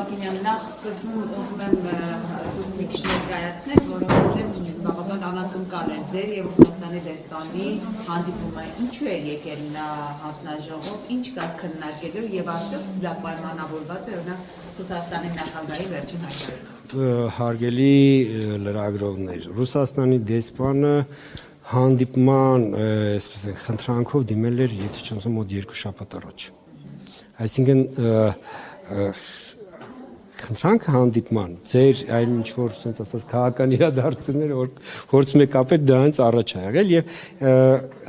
Բակինյան, նախ սկզբում ուզում եմ մի քիչ ներկայացնել, որովհետև բավական անակնկալ էր ձեր եւ Ռուսաստանի դեսպանի հանդիպումը։ Ինչու էր եկել նա հանձնաժողով, ինչ կա քննարկելու եւ արդյոք դա պայմանավորված է օրինակ Ռուսաստանի նախագահի վերջին հայտարարությամբ։ Հարգելի լրագրողներ, Ռուսաստանի դեսպանը հանդիպման, այսպես են, խնդրանքով դիմել էր, եթե չեմ ասում, մոտ 2 շաբաթ առաջ։ Այսինքն խնդրանքը հանդիպման, ձեր այն ինչ որ ասենց ասած քաղաքական իրադարձությունները որ փորձում եք կապել, դա հենց առաջ է եղել եւ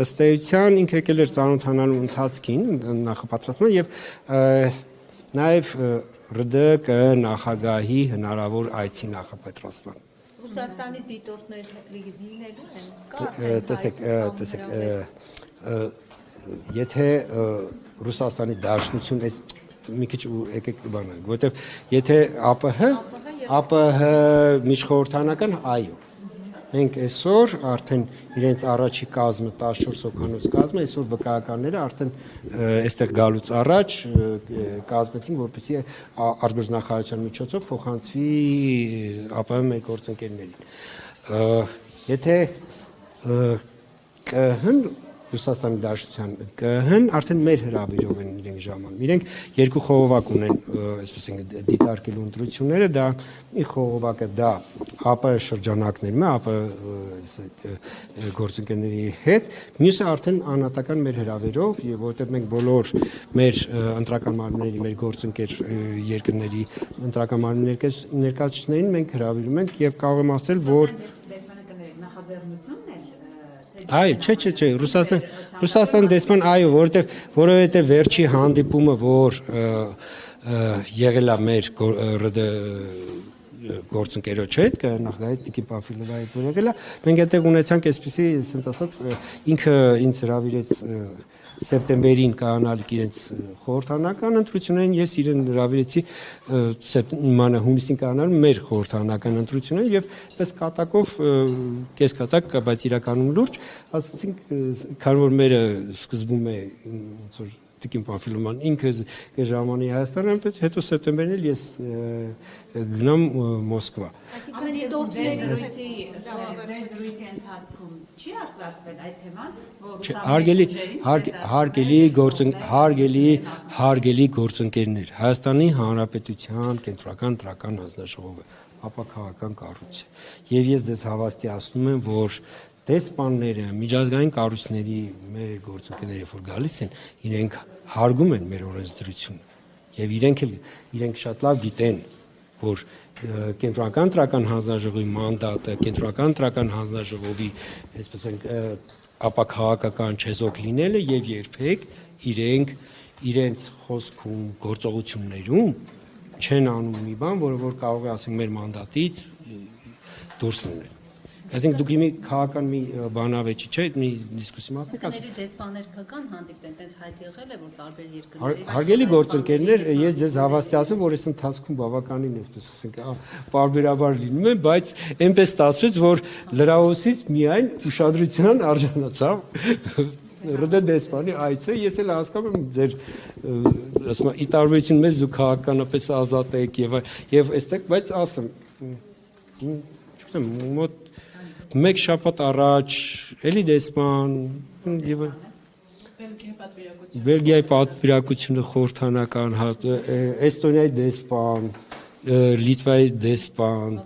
ըստ էության ինքը եկել էր ծանոթանալու ընթացքին նախապատրաստման եւ նաեւ ՌԴԿ նախագահի հնարավոր այցի նախապատրաստման։ Ռուսաստանի դիտորդներ լինելու են։ Տեսեք, եթե Ռուսաստանի Դաշնություն այս մի քիչ եկեք բանանք, որովհետև եթե ԱՊՀ միջխորհրդանական, այո։ Մենք այսօր արդեն իրենց առաջի կազմը 14 հոգանոց կազմը, այսօր վկայականները արդեն այստեղ գալուց առաջ կազմեցին, որպեսզի արտգործնախարարության միջոցով փոխանցվի ԱՊՀ մեր գործընկերներին։ Եթե ԿՀ-ն Ռուսաստանի Դաշնության ԿՀ-ն արդեն մեր հրավերով են իրենք ժամանում։ Իրենք երկու խողովակ ունեն, այսպես են դիտարկելու ընտրությունները, դա մի խողովակը դա ԱՊՀ շրջանակներում է, ԱՊՀ գործընկերների հետ, մյուսը արդեն անհատական մեր հրավերով, եւ որովհետեւ մենք բոլոր մեր ընտրական մարմինների, մեր գործընկեր երկրների ընտրական մարմինների ներկայացուցիչներին մենք հրավիրում ենք եւ կարող եմ ասել, որ նախաձեռնությունն է Այո, չէ, Ռուսաստան դեսպան, այո, որովհետև վերջի հանդիպումը, որ եղել է մեր ՌԴ գործընկերոջ հետ, նախագահի Տիկին Պանֆիլովայի հետ որ եղել է, մենք այդտեղ ունեցանք այսպիսի, ասենց ասած, ինքը ինձ հրավիրեց սեպտեմբերին կայանալիք իրենց խորհրդանական ընտրություններին, ես իրեն հրավիրեցի հունիսին կայանալու մեր խորհրդանական ընտրություններին եւ պես կատակով կես կատակ, բայց իրականում լուրջ, ասացինք, քանի որ մերը սկզբում է ոնց որ Տիկին Պանֆիլովան ինքը կժամանի Հայաստան, այնպես հետո սեպտեմբերին էլ ես գնամ Մոսկվա։ Այսինքն դիտորդների զրույցի ընթացքում չի արծարծվել այդ թեման, հարգելի գործընկերներ, Հայաստանի Հանրապետության կենտրոնական ընտրական հանձնաժողովը ապաքաղաքական կառույց է։ Եվ ես ձեզ հավաստիացնում եմ, որ դեսպանները, միջազգային կառույցների մեր գործընկերները, որ գալիս են, իրենք հարգում են մեր օրենսդրությունը եւ իրենք շատ լավ գիտեն, որ կենտրոնական ընտրական հանձնաժողովի մանդատը, կենտրոնական ընտրական հանձնաժողովի, այսպես են, ապաքաղաքական չեզոք լինելը եւ երբեք իրենց խոսքում, գործողություններում չեն անում մի բան, որ կարող է ասենք մեր մանդատից դուրս լինել։ Այսինքն դուք մի քաղաքական մի բանավեճի չէ, մի դիսկուսի մաս եք ասում։ Դեսպաններ կգան հանդիպեն, տես հայտ եղել է, որ տարբեր երկրներից։ Հարգելի գործընկերներ, ես ձեզ հավաստիացնում, որ այս ընթացքում բավականին, այսպես ասենք, պարբերաբար լինում են, բայց այնպես ստացվեց, որ լրահոսից միայն ուշադրության արժանացավ ՌԴ դեսպանի այցը, ես էլ հասկանում եմ ձեր ասում ի տարբերություն մեզ դուք քաղաքականապես ազատ եք եւ այստեղ, բայց ասեմ, չգիտեմ, մոտ մեկ շաբաթ առաջ էլի դեսպան եւ Բելգիայի պատվիրակությունը խորհրդանական, Էստոնիայի դեսպան, Լիտվայի դեսպան,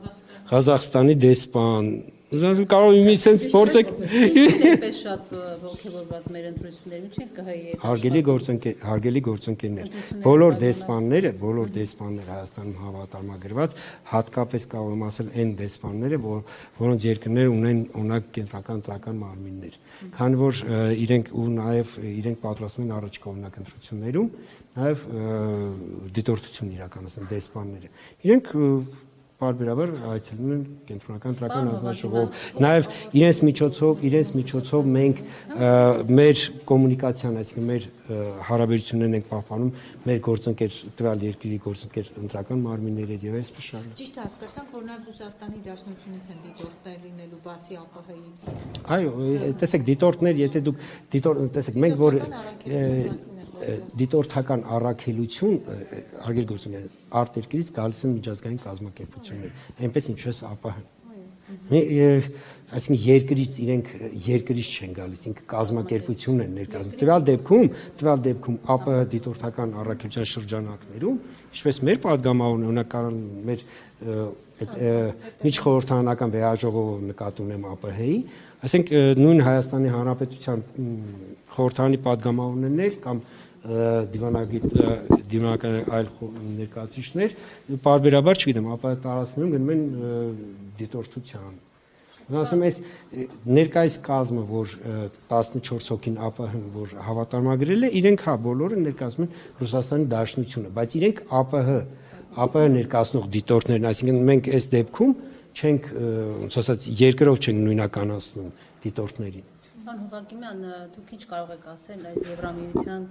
Ղազախստանի դեսպան, կարող եմ sense փորձեք Ինչպես շատ ողջավորված մեր ընտրություններում չենք կհայի հարգելի գործընկերներ, բոլոր դեսպանները Հայաստանում հավատարմագրված, հատկապես կարող եմ ասել այն դեսպանները, որոնց երկրները ունեն օրինակ կենտրոնական ընտրական մարմիններ, քանի որ իրենք պատրաստվում են առաջիկա օրինակ ընտրություններում, նաև դիտորդություն իրականացնեն դեսպանները, իրենք պարբերաբար այցելում են կենտրոնական ընտրական հանձնաժողով, նաև իրենց միջոցով մենք մեր կոմունիկացիան, այսինքն մեր հարաբերություններն ենք պահպանում մեր գործընկեր տվյալ երկրի գործընկեր ընտրական մարմինների հետ եւ այսպես շարունակ։ Ճիշտ հասկացանք, որ նաև Ռուսաստանի Դաշնությունից են դիտորդներ լինելու բացի ԱՊՀ-ից։ Այո, տեսեք դիտորդներ, եթե դուք տեսեք մենք որ դիտորդական առաքելություն արգել գործունեության արտերկրից գալիս են միջազգային կազմակերպություններ, այնպես ինչպես ԱՊՀ-ն։ Այսինքն երկրից իրենք երկրից չեն գալիս, ինքը կազմակերպությունն են ներկայացնում։ Տվյալ դեպքում ԱՊՀ դիտորդական առաքելության շրջանակներում, ինչպես մեր падգամավորն օրինակ մեր այդ միջխորհրդարանական վեհաժողովը նկատի ունեմ ԱՊՀ-ի, ասենք նույն Հայաստանի Հանրապետության խորհրդարանի падգամավորներ կամ դիվանական այլ ներկայացուցիչներ պարբերաբար, չգիտեմ, ԱՊՀ տարածքներում գնում են դիտորդության։ Ասում ես ներկայիս կազմը, որ 14 հոգին ԱՊՀ-ն որ հավատարմագրել է, իրենք բոլորը ներկայացնում են Ռուսաստանի Դաշնությունը, բայց իրենք ԱՊՀ ներկայացնող դիտորդներն, այսինքն մենք այս դեպքում չենք, ոնց ասած, երկրով չենք նույնականացնում դիտորդներին։ Պարոն Հովակիմյան, դուք ինչ կարող եք ասել այս Եվրամիության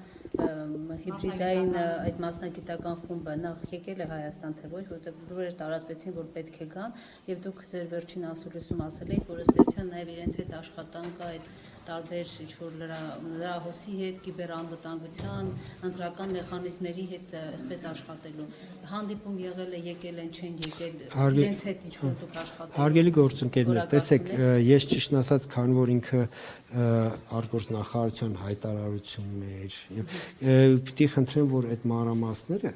հիբրիդային այդ մասնագիտական խումբը նախ եկել է Հայաստան, թե ոչ, որտեղ դուրեր տարածվեցին, որ պետք է գան, եւ դուք ձեր վերջին ասուլիսում ասել եք, որ ըստ էության նաեւ իրենց հետ աշխատանքը այդ տարբեր ինչ-որ լրահոսի հետ, կիբերանվտանգության, ընտրական մեխանիզմների հետ այսպես աշխատելու։ Հանդիպում եղել է, եկել են, չեն եկել, իրենց հետ ինչ-որ դուք աշխատել։ Հարգելի գործընկերներ, տեսեք, ես ճիշտ ասած, քանի որ ինքը արտգործնախարարության հայտարարություններ եւ պիտի խնդրեմ, որ այդ մանրամասները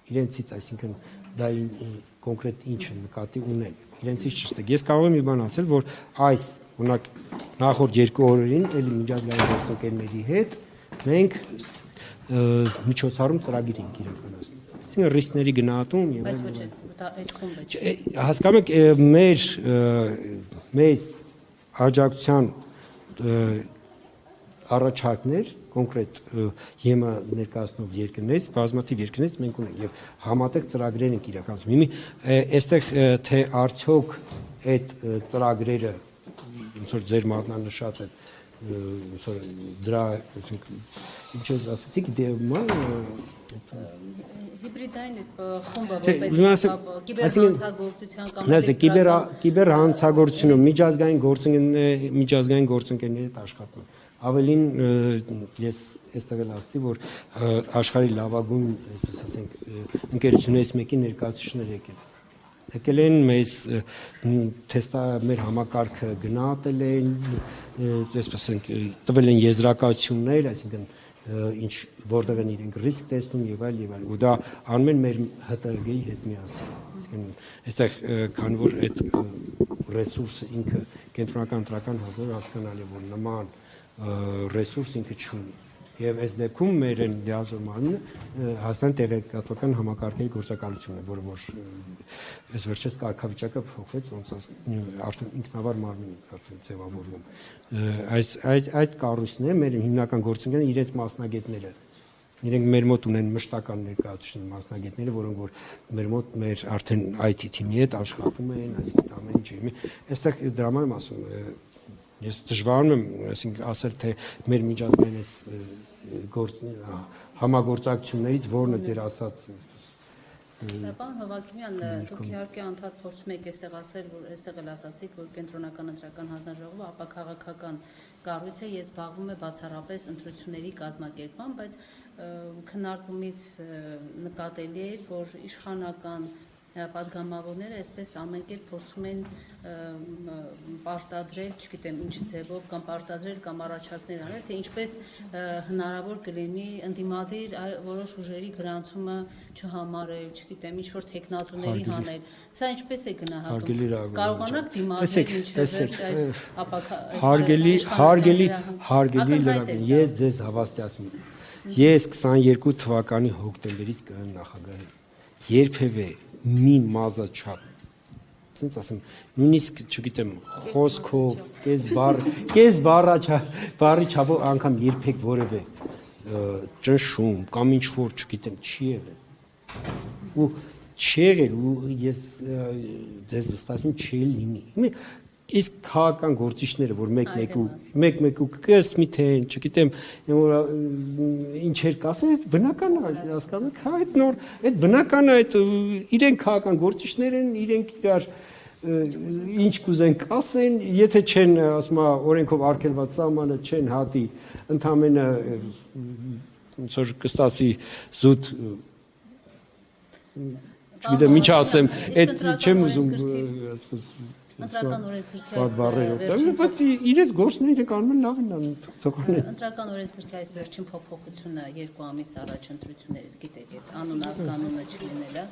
իրենցից, այսինքն դա կոնկրետ ինչ նկատի ունեն, իրենցից ճշտեք։ Ես կարող եմ մի բան ասել, որ այս օրինակ նախորդ 2 օրերին էլի միջազգային գործընկերների հետ մենք միջոցառում ծրագիր ենք իրականացնում։ Այսինքն ռիսկների գնահատում եւ բայց ոչ այդ խումբը չէ։ Հասկանում եք, մեզ աջակցության առաջարկներ կոնկրետ ԵՄ ներկայացնող երկրներից, բազմաթիվ երկրներից մենք ունենք եւ համատեղ ծրագրեր ենք իրականացնում։ Այստեղ թե արդյոք այդ ծրագրերը ոնց որ ձեր մատնանշած է ոնց որ դրա ինչ ասացիք հիբրիդային խումբը կիբերհանցագործության կամ կիբերհանցագործությունը միջազգային գործընկերների հետ աշխատում։ Ավելին ես այստեղ էլ ասացի, որ աշխարհի լավագույն, այսպես ասենք, ընկերություններից մեկի ներկայացուցիչներ եկել են մեզ մեր համակարգը գնահատել են, այսպես ասենք, տվել են եզրակացություններ, այսինքն ինչ որտեղ են իրենք ռիսկ տեսնում եւ այլ ու դա անում են մեր ՀՏԳ-ի հետ միասին։ Այսինքն այստեղ քանի որ այդ ռեսուրսը ինքը կենտրոնական ընտրական հազար հասկանալի է, որ նման ռեսուրս ինքը չունի եւ այս դեպքում մեր են դիազոր մարմինը Հայաստան տեղեկատվական համակարգերի գործակալությունն է, որը որ այս վերջերս կարգավիճակը փոխվեց, ոնց արդեն ինքնավար մարմին արդեն ձևավորվում։ Այդ կառույցները մեր հիմնական գործընկերները իրենց մասնագետները իրենք մեր մոտ ունեն մշտական ներկայացուցիչ մասնագետները, որոնք որ մեր մոտ մեր արդեն IT թիմի հետ աշխատում են, այսինքն ամեն ինչ։ Այստեղ դրա համար եմ ասում, ես դժվարում եմ, այսինքն ասել թե մեր միջազգային այս համագործակցություններից որն է ձեր ասած։ Պարոն Հովակիմյան, դուք իհարկե անդադ փորձում եք այստեղ ասել, որ այստեղ էլ ասացիք, որ կենտրոնական ընտրական հանձնաժողովը ապաքաղաքական կառույց է, ես զբաղվում եմ բացառապես ընտրությունների կազմակերպման, բայց քննարկումից նկատելի է, որ իշխանական պատգամավորները այսպես ամեն կերպ փորձում են պարտադրել, չգիտեմ ինչ ձևով կամ պարտադրել կամ առաջարկներ անել, թե ինչպես հնարավոր կլինի ընդդիմադիր որոշ ուժերի գրանցումը չհամարել, չգիտեմ ինչ որ տեխնացուների հանել։ Սա ինչպես է գնահատում։ Կարողանաք դիմադրել հարգելի լրագրող, ես ձեզ հավաստիացնում եմ։ Ես 22 թվականի հոկտեմբերից կգամ նախագահի։ Երբևէ մի մազաչափ, ասենց ասեմ, նույնիսկ չգիտեմ, խոսքով, կես բառի չափով անգամ երբեք որևէ ճնշում կամ ինչ որ, չգիտեմ, չի եղել։ Ու չի եղել ու ես ձեզ վստահում չի լինի։ Իսկ քաղաքական գործիչները, որ մեկ-մեկ ու կսմիթեն, չգիտեմ, ինչեր կասեն, բնական է, հասկանում եք, այդ բնական է, իրենք քաղաքական գործիչներ են, իրենք իրար ինչ կուզեն կասեն, եթե չեն, ասում օրենքով արգելված սահմանը չեն հատի, ընդամենը ոնց որ կստացի զուտ չգիտեմ ինչ ասեմ, այդ չեմ ուզում ասես Ընտրական օրենսգրքի բայց իրենց գործները իրենք անում են լավ են անում թողանեն Ընտրական օրենսգրքի այս վերջին փոփոխությունը 2 ամիս առաջ ընտրություններից գիտեք այդ անուն ազգանունը չլինելը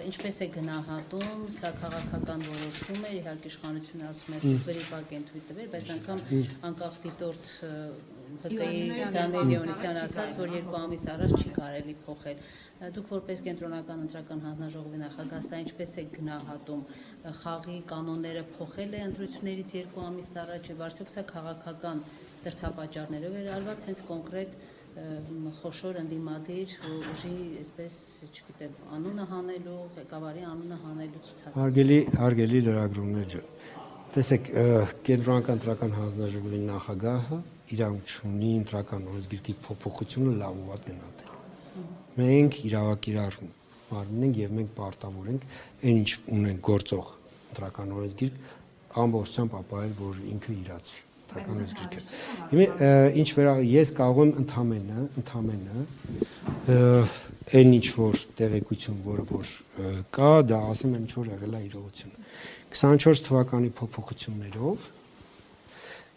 ինչպես է գնահատում սա քաղաքական որոշում է իհարկե իշխանությունը ասում է այսպես վրիպակ են թույլ տվել բայց անգամ անկախ դիտորդ ՎԿ-ի Դանիել Յովհաննիսյանը ասաց որ 2 ամիս առաջ չի կարելի փոխել Դուք որպես կենտրոնական ընտրական հանձնաժողովի նախագահ, սա ինչպես է գնահատում խաղի կանոնները փոխել է ընտրություններից 2 ամիս առաջ եւ արդյոք սա քաղաքական դրդապատճառներով էր արված հենց կոնկրետ խոշոր ընդդիմադիր ուժի, այսպես, չգիտեմ, անունը հանելու, ղեկավարի անունը հանելու ցուցակ։ Հարգելի լրագրողներ ջան։ Տեսեք, կենտրոնական ընտրական հանձնաժողովի նախագահը իրանք ունի ընտրական օրենսգրքի փոփոխությունը լավ ու վատ գնահատել։ Մենք իրավակիրառ մարմին ենք եւ մենք պարտավոր ենք այն ինչ ունենք գործող ընտրական օրենսգիրք ամբողջությամբ ապահովել, որ ինքը իրացվի ընտրական օրենսգիրքը։ Ինչ վրա ես կարող եմ ընդամենը այն ինչ որ տեղեկություն, որը որ կա, դա ասում եմ ինչ որ եղել է իրողությունը։ 24 թվականի փոփոխություններով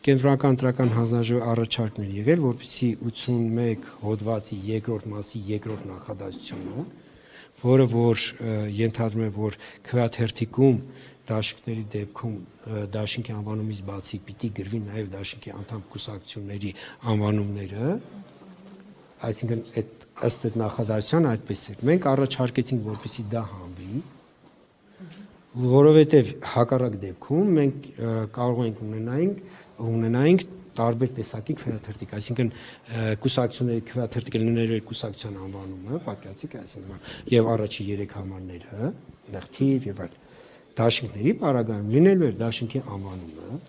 Կենտրոնական ընտրական հանձնաժողովի առաջարկներ եղել, որպեսզի 81 հոդվածի երկրորդ մասի երկրորդ նախադասությունը, որը որ ենթադրում է, որ քվեաթերթիկում դաշինքների դեպքում դաշինքի անվանումից բացի պիտի գրվի նաև դաշինքի անդամ կուսակցությունների անվանումները, այսինքն ըստ այդ նախադասության այդպես է։ Մենք առաջարկեցինք, որպեսզի դա հանվի, որովհետև հակառակ դեպքում մենք կարող ենք ունենայինք տարբեր տեսակի քվեաթերթիկ, այսինքն կուսակցությունների քվեաթերթիկը լինելու է կուսակցության անվանումը, պատկերացիք, այսինքն եւ առաջի 3 համարները, նեղթիվ եւ այլ դաշինքների պարագայում լինելու է դաշինքի անվանումը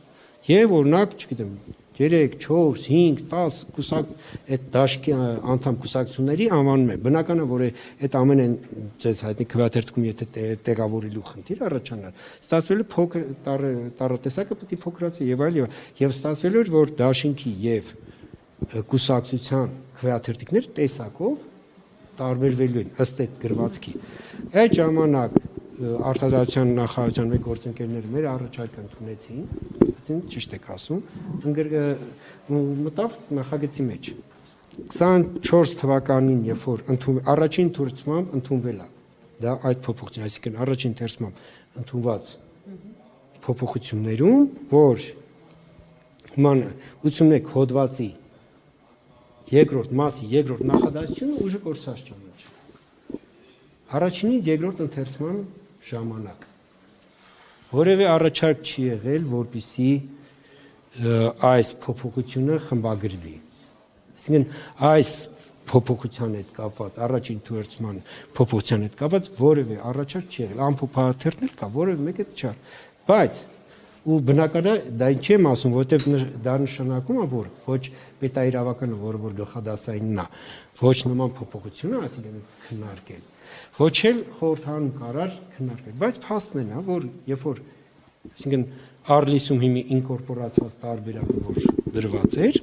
եւ օրինակ, չգիտեմ, 3, 4, 5, 10 այդ դաշինքի անդամ կուսակցությունների անվանում է։ Բնական է, որ այդ ամենը ձեզ հայտնի քվեաթերթիկում եթե տեղավորելու խնդիր առաջանար, ստացվել է փոքր տառատեսակը պետք է փոքրացի եւ այլ եւ ստացվել էր, որ դաշինքի եւ կուսակցության քվեաթերթիկները տեսակով տարբերվելու են ըստ այդ գրվածքի։ Այդ ժամանակ արտադրության նախարարության մեկ գործընկերները մեր առաջարկը ընդունեցին, ասեն ճիշտ եք ասում, մտավ նախագծի մեջ։ 24 թվականին, երբ որ առաջին ընթերցմամբ ընդունվել է, դա այդ փոփոխություն, այսինքն առաջին ընթերցմամբ ընդունված փոփոխություններում, որ ման 81 հոդվածի երկրորդ մասի երկրորդ նախադասությունը ուժը կորցած ճանաչ։ Առաջինից երկրորդ ընթերցման ժամանակ որևէ առաջարկ չի եղել, որպեսզի այս փոփոխությունը խմբագրվի։ Այսինքն այս փոփոխության հետ կապված, առաջին թերցման փոփոխության հետ կապված որևէ առաջարկ չի եղել, ամփոփաթերթներ կա, որևէ մեկը չար, բայց ու բնական է դա ինչ եմ ասում, որովհետև դա նշանակում է, որ ոչ պետաիրավականը, որը որ գլխադասայինն է, ոչ նման փոփոխությունը, այսինքն քննարկել ոչ էլ խորհրդարանում կարար քննարկել, բայց փաստն է, որ երբ որ այսինքն Արլիսում հիմի ինկորպորացված տարբերակը որ դրված էր,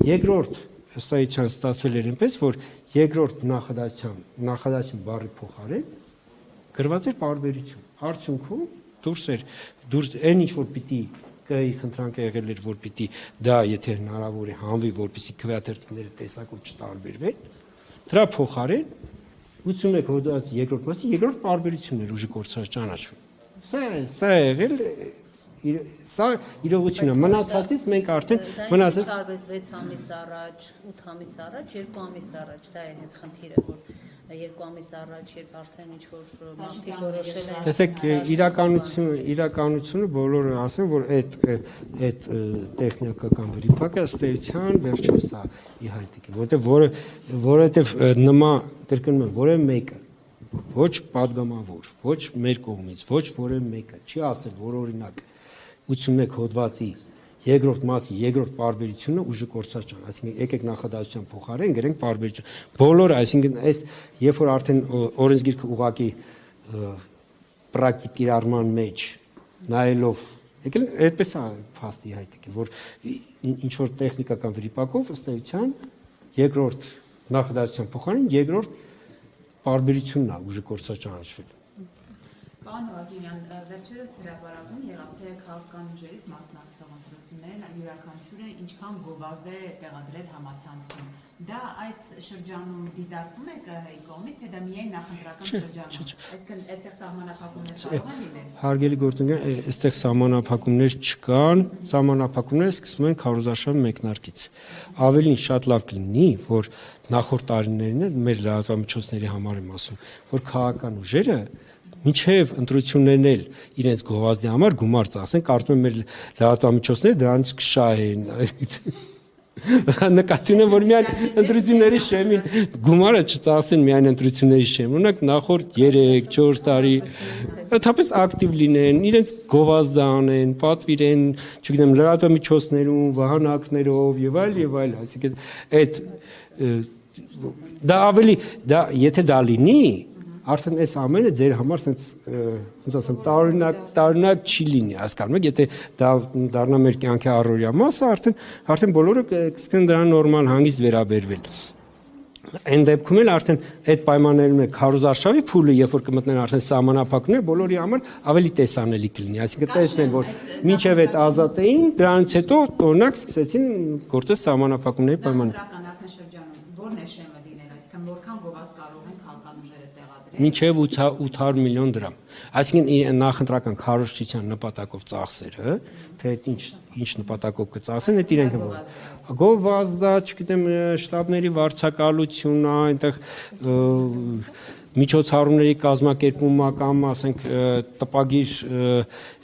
երկրորդ ըստայության ստացվել էր այնպես, որ երկրորդ նախադասություն բառի փոխարեն գրված էր պարբերություն։ Արդյունքում դուրս այն ինչ որ պիտի կայի խնդրանքը եղել էր, որ պիտի դա եթե հնարավոր է հանվի, որպեսզի քվեաթերթիկները տեսակով չտարբերվեն, դրա փոխարեն 81 հոդված երկրորդ մասի երկրորդ պարբերություններ ուժի կորցած ճանաչվում։ Սա եղել սա իրողությունը մնացածից մենք արդեն մնացած 6 ամիս առաջ, 8 ամիս առաջ, 2 ամիս առաջ, դա է հենց խնդիրը, որ 2 ամիս առաջ, երբ արդեն ինչ որ մարդիկ որոշել են։ Տեսեք, իրականությունը բոլորը ասեն, որ այդ տեխնիկական վրիպակը ըստ էության վերջերս է իհայտիկ, որովհետև նման կրկնում եմ, որևէ մեկը ոչ падգամավոր, ոչ մեր կողմից, ոչ որևէ մեկը չի ասել, որ օրինակ 81 հոդվածի երկրորդ մասի երկրորդ պարբերությունը ուժը կորցած ճան, այսինքն եկեք նախադասության փոխարեն գրենք պարբերություն։ Բոլորը, այսինքն այս երբ որ արդեն օրենսգիրքը ուղղակի պրակտիկ կիրառման մեջ նայելով, եկել այդպես է փաստի հայտիկ, որ ինչ որ տեխնիկական վրիպակով ըստ էության երկրորդ նախադասության փոխարեն երկրորդ բարբերությունն է ուժը կորցաճանաչվել։ Պարոն Վագինյան, վերջերս հրապարակում եղավ թե քաղաքական ուժերից մասնակցող ընտրություններին յուրաքանչյուրը ինչքան գովազդ է տեղադրել համացանցում։ Դա այս շրջանում դիտարկվում է ԿՀ-ի կողմից, թե դա միայն նախընտրական շրջանում։ Այսինքն այստեղ սահմանափակումներ կարող են լինել։ Հարգելի գործընկեր, այստեղ սահմանափակումներ չկան, սահմանափակումները սկսվում են քարոզարշավի մեկնարկից։ Ավելին շատ լավ կլինի, որ նախորդ տարիներին մեր լրատվամիջոցների համար եմ ասում, որ քաղաքական ուժերը մինչև ընտրություններն էլ իրենց գովազդի համար գումար ծախսեն, կարծում եմ մեր լրատվամիջոցները դրանից կշահեն։ Նկատի ունեմ, որ միայն ընտրությունների շեմին գումարը չծախսեն միայն ընտրությունների շեմ, օրինակ նախորդ 3-4 տարի ընդհանրապես ակտիվ լինեն, իրենց գովազդը անեն, պատվիրեն, չգիտեմ, լրատվամիջոցներում, վահանակներով եւ այլ, այսինքն այդ դա ավելի դա եթե դա լինի, արդեն այս ամենը ձեր համար sense ոնց ասեմ տարօրինակ չի լինի, հասկանում եք, եթե դա դառնա մեր կյանքի առօրյա մասը, արդեն բոլորը կսկսեն դրան նորմալ հանգիստ վերաբերվել։ Այն դեպքում էլ արդեն այդ պայմաններում է քարոզարշավի փուլը, երբ որ կմտնեն արդեն սահմանափակումներ, բոլորի համար ավելի տեսանելի կլինի, այսինքն տեսնեն, որ մինչև այդ ազատ էին, դրանից հետո օրինակ սկսեցին գործել սահմանափակումների պայմաններ։ Արդեն շրջանում ո՞րն է շեմը լինել, այսինքն որքան գովազդ կարող են քաղաքական ուժերը տեղադրել։ Մինչև 800 միլիոն դրամ։ Այսինքն նախընտրական քարոզչության նպատակով ծախսերը, թե ինչ նպատակով կծախսեն, այդ իրենք գովազդա, չգիտեմ, շտաբների վարձակալությունն, այնտեղ միջոցառումների կազմակերպումը կամ ասենք տպագիր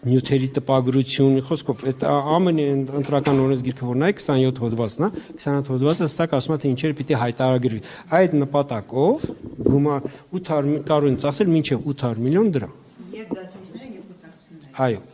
նյութերի տպագրություն, խոսքով այդ ամենը ընտրական օրենսգիրքը որ նայ 27 հոդվածն է, 27 հոդվածը հստակ ասում է թե ինչերը պիտի հայտարարագրվի։ Այդ նպատակով գումար 800 կարող են ծախսել մինչև 800 միլիոն դրամ։ Եվ դասությունները եւ կուսակցությունները։ Այո։